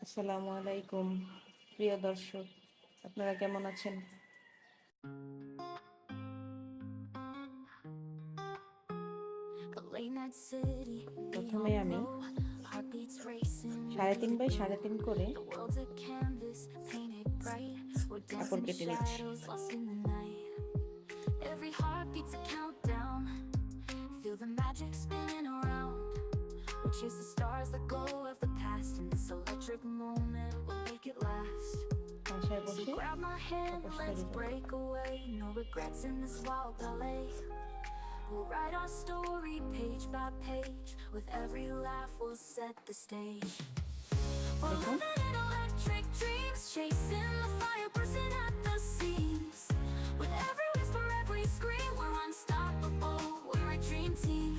আসসালামু আলাইকুম প্রিয় দর্শক, আপনারা কেমন আছেন? প্রথমে আমি 3.5 বাই 3.5 করে কাপড় কেটে নিচ্ছি। Every heart beats a countdown. Feel the magic spinning around. We chase the stars, let go of the past, and this electric moment will make it last. বাসায় So বসে grab my hand, পাপোশ let's তৈরি করব। break away. No regrets in this wild ballet. We'll write our story page by page. With every laugh, we'll set the stage. We're দেখুন, living in electric dreams, chasing the fire, bursting at the seams. With every whisper, every scream, we're unstoppable. We're a dream team.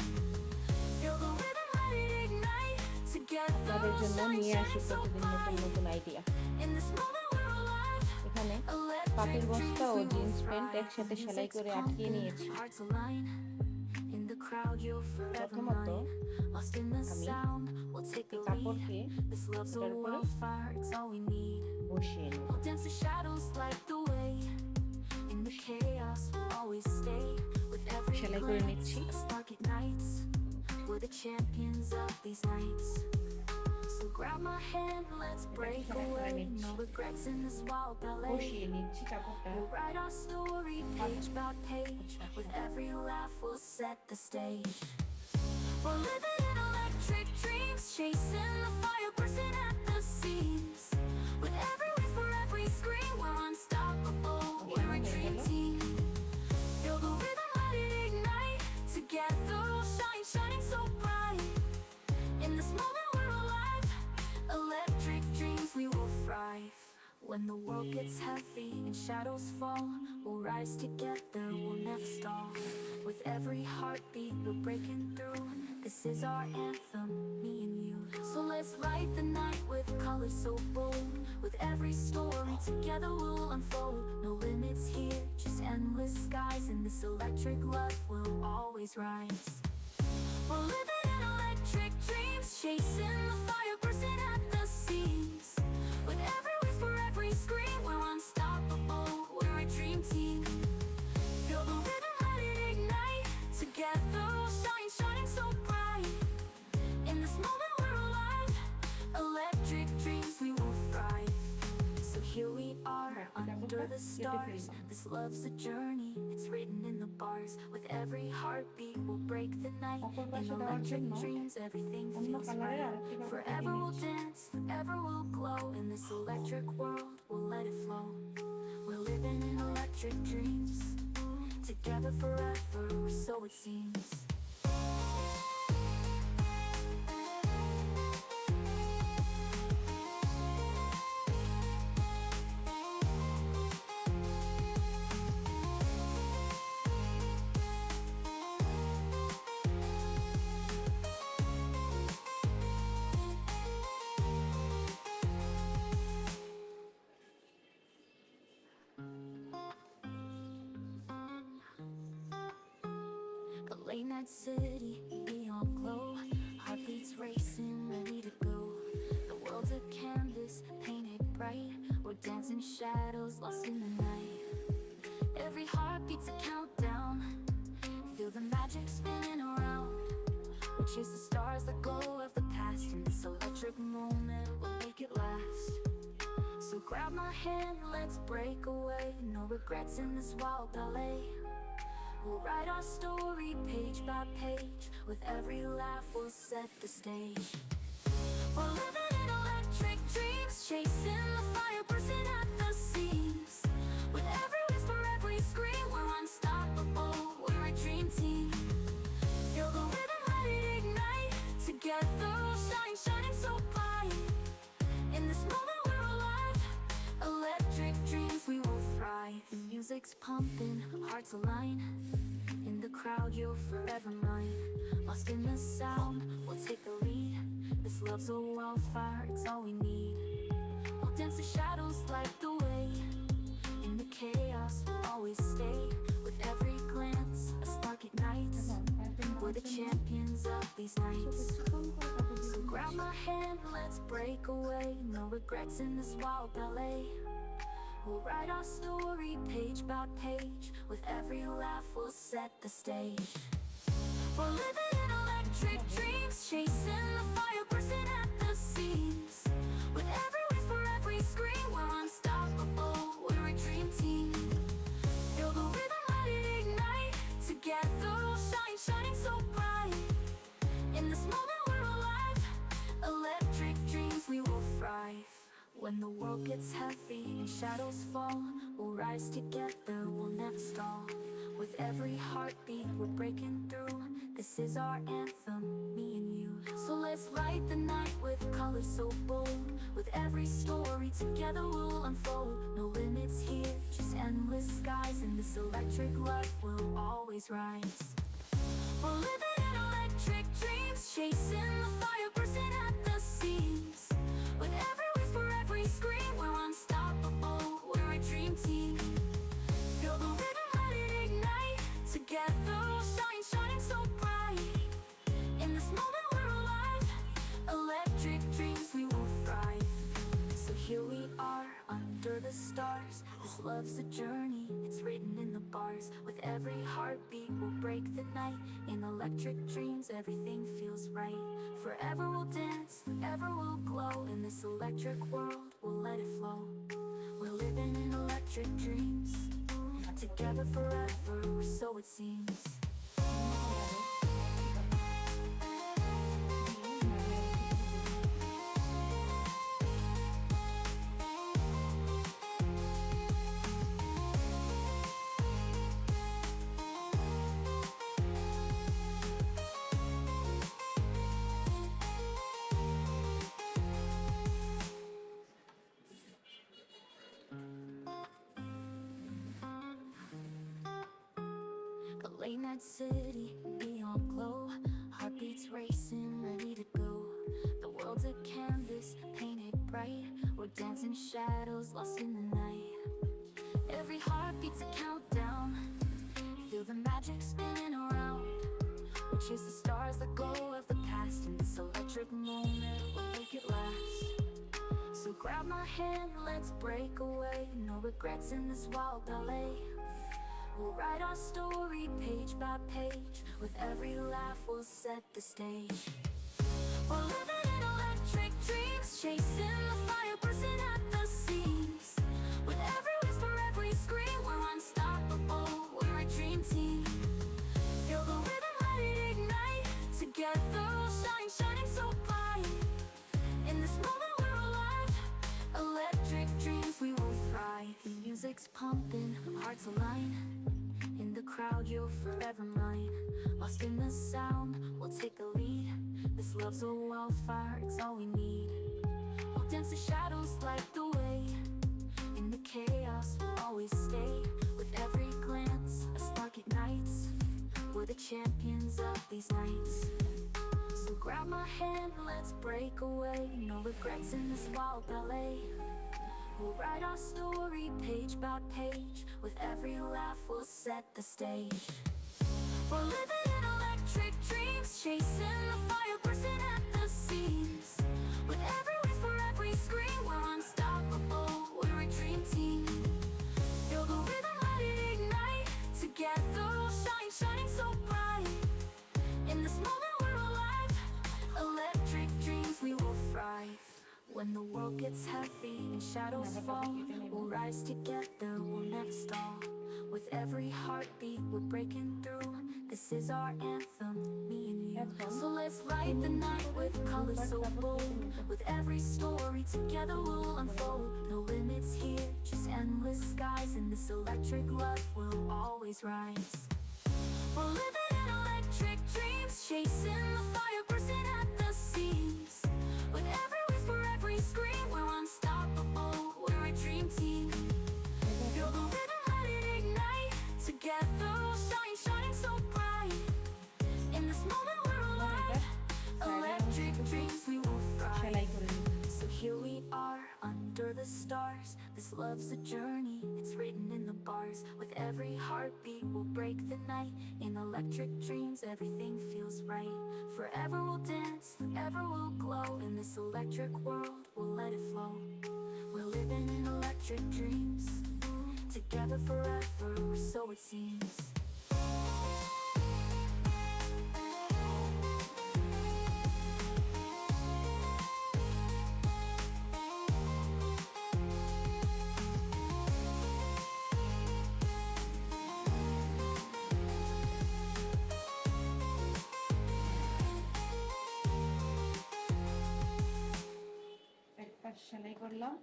Feel the rhythm, let it ignite. Together, আপনাদের we'll জন্য shine, নিয়ে আসি shining so প্রতিদিন নতুন bright. নতুন idea. In this moment, we're alive. এখানে Electric পাটের বস্তা dreams, ও we will jeans pant thrive. একসাথে সেলাই Music's করে আটকিয়ে pumping, নিয়েছি। hearts align. In the crowd, you're forever প্রথমত mine. Lost in the আমি sound, we'll take এই the lead. কাপড়কে This love's a এটার উপরে wildfire, it's all we need. বসিয়ে নিই। We'll dance the shadows, light the way. In the chaos, we'll always stay. With every সেলাই করে glance, নিচ্ছি। a spark ignites. We're the champions of these nights. So grab my hand, let's break সেলাই করে away. নিচ্ছি। No regrets in this wild ballet. বসিয়ে নিচ্ছি কাপড়টা। We'll write our story page by page. With every laugh, we'll set the stage. We're living in electric dreams, chasing the fire, bursting at the seams. With every whisper, every scream, we're unstoppable. We're a dream team. Feel the rhythm, let it ignite. Together, we'll shine, shining so bright. In this moment, we're alive. Electric dreams, we will thrive. When the world gets heavy and shadows fall, we'll rise together, we'll never stall. With every heartbeat, we're breaking through. This is our anthem, me and you. So let's light the night with colors so bold. With every story, together we'll unfold. No limits here, just endless skies. And this electric love will always rise. We're living in electric dreams, chasing the fire, bursting at the seams. With every whisper, every scream, we're unstoppable. We're a dream team. Feel the rhythm, let it ignite. Together, we'll shine, shining so bright. In this moment, we're alive. Electric dreams, we will thrive. So here we are, under the stars. This love's a journey, it's written in the bars. With every heartbeat, we'll break the night. In electric dreams, everything feels right. Forever we'll dance, forever we'll glow. In this electric world, we'll let it flow. We're living in electric dreams, together forever, or so it seems. A late night city, neon glow. Heartbeats racing, ready to go. The world's a canvas, painted bright. We're dancing shadows, lost in the night. Every heartbeat's a countdown. Feel the magic spinning around. We chase the stars, let go of the past. And this electric moment will make it last. So grab my hand, let's break away. No regrets in this wild ballet. We'll write our story page by page. With every laugh, we'll set the stage. We're living in electric dreams, chasing the fire, bursting at the seams. With every whisper, every scream, we're unstoppable. We're a dream team. Feel the rhythm, let it ignite. Together, we'll shine, shining so bright. In this moment, we're alive. Electric dreams, we will thrive. The music's pumping, hearts align. In the crowd, you're forever mine. Lost in the sound, we'll take the lead. This love's a wildfire, it's all we need. We'll dance the shadows, light the way. In the chaos, we'll always stay. With every glance, a spark ignites. We're the champions of these nights. So grab my hand, let's break away. No regrets in this wild ballet. We'll write our story page by page. With every laugh we'll set the stage. We're living in electric dreams, chasing the fire, bursting at the seams. With every whisper, every scream, we're unstoppable, we're a dream team. Feel the rhythm, let it ignite. Together we'll shine, shining so bright. In this moment we're alive, electric dreams we will thrive. When the world gets heavy and shadows fall, we'll rise together, we'll never stall. With every heartbeat we're breaking through. This is our anthem, me and you. So let's light the night with colors so bold. With every story together we'll unfold. No limits here, just endless skies. In this electric life we'll always rise. We're living in electric dreams, chasing the fire, bursting at the seams. With every whisper, every scream, we're unstoppable, we're a dream team. Feel the rhythm, let it ignite. Together we'll shine, shining so bright. In this moment we're alive, electric dreams we will thrive. So here we are, under the stars. This love's a journey, it's written in the bars. With every heartbeat we'll break the night. In electric dreams everything feels right. Forever we'll dance, forever we'll glow. In this electric world we'll let it flow. We're living in electric dreams, together forever, or so it seems. The late night city, neon glow, heartbeats racing, ready to go. The world's a canvas, painted bright. We're dancing shadows, lost in the night. Every heartbeat's a countdown. Feel the magic spinning around. We chase the stars, let go of the past. In this electric moment, we'll make it last. So grab my hand, let's break away. No regrets in this wild ballet. We'll write our story page by page. With every laugh we'll set the stage. We're living in electric dreams, chasing the fire, bursting at the seams. With every whisper, every scream, we're unstoppable, we're a dream team. Feel the rhythm, let it ignite. Together we'll shine, shining so bright. In this moment we're alive, electric dreams we will thrive. The music's pumping, hearts align. In the crowd you're forever mine. Lost in the sound, we'll take a lead. This love's a wildfire, it's all we need. We'll dance the shadows, light the way. In the chaos we'll always stay. With every glance, a spark ignites. We're the champions of these nights. So grab my hand, let's break away. No regrets in this wild ballet. We'll write our story page by page. With every laugh we'll set the stage. We're living in electric dreams, chasing the fire, bursting at the seams. With every whisper, every scream, we're unstoppable, we're a dream team. Feel the rhythm, let it ignite. Together we'll shine, shining so bright. In this moment we're alive, electric dreams we will thrive. When the world gets heavy and shadows fall, we'll rise together, we'll never stall. With every heartbeat we're breaking through. This is our anthem, me and you. So let's light the night with colors so bold. With every story together we'll unfold. No limits here, just endless skies. In this electric life we'll always rise. We're living in electric dreams, chasing the fire, bursting at the seams. With every whisper, every scream, we're unstoppable, we're a dream team. Feel the rhythm, let it ignite. Together we'll shine, shining so bright. In this moment we're alive, electric dreams we will thrive. So here we are, under the stars. This love's a journey, it's written in the bars. With every heartbeat we'll break the night. In electric dreams everything feels right. Forever we'll dance, forever we'll glow. In this electric world we'll let it flow. electric dreams. Together forever, so it seems. সেলাই করলাম।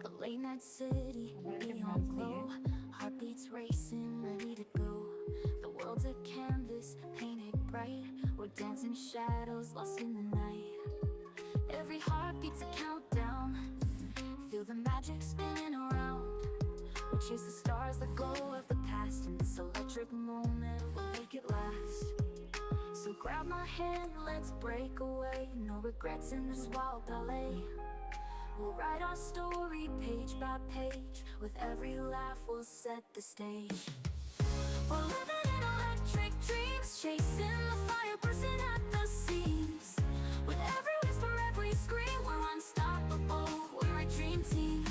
The late night city, neon glow, heartbeats racing, ready to go. The world's a canvas, painted bright. We're dancing shadows, lost in the night. Every heartbeat's a countdown. Feel the magic spinning around. We chase the stars, the glow of the past, and this electric moment will make it last. So grab my hand, let's break away. No regrets in this wild ballet. We'll write our story page by page. With every laugh we'll set the stage. We're living in electric dreams, chasing the fire, bursting at the seams. With every whisper, every scream, we're unstoppable, we're a dream team.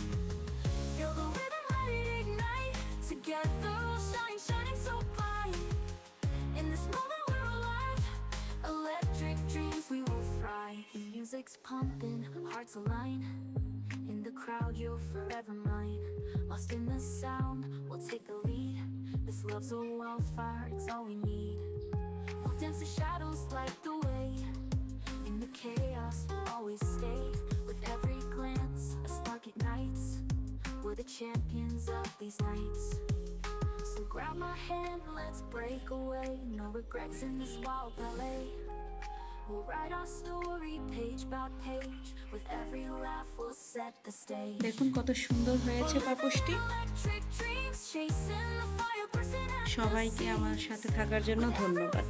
Feel the rhythm, let it ignite. Together we'll shine, shining so bright. In this moment we're alive, electric dreams we will thrive. The music's pumping, hearts align. In the crowd you're forever mine. Lost in the sound, we'll take the lead. This love's a wildfire, it's all we need. We'll dance the shadows, light the way. In the chaos, we'll always stay. With every glance, a spark ignites. We're the champions of these nights. So grab my hand, let's break away. No regrets in this wild ballet. We'll write our story page by page. With every laugh we'll set the stage. দেখুন কত সুন্দর হয়েছে পাপোশটি। সবাইকে আমার সাথে থাকার জন্য ধন্যবাদ।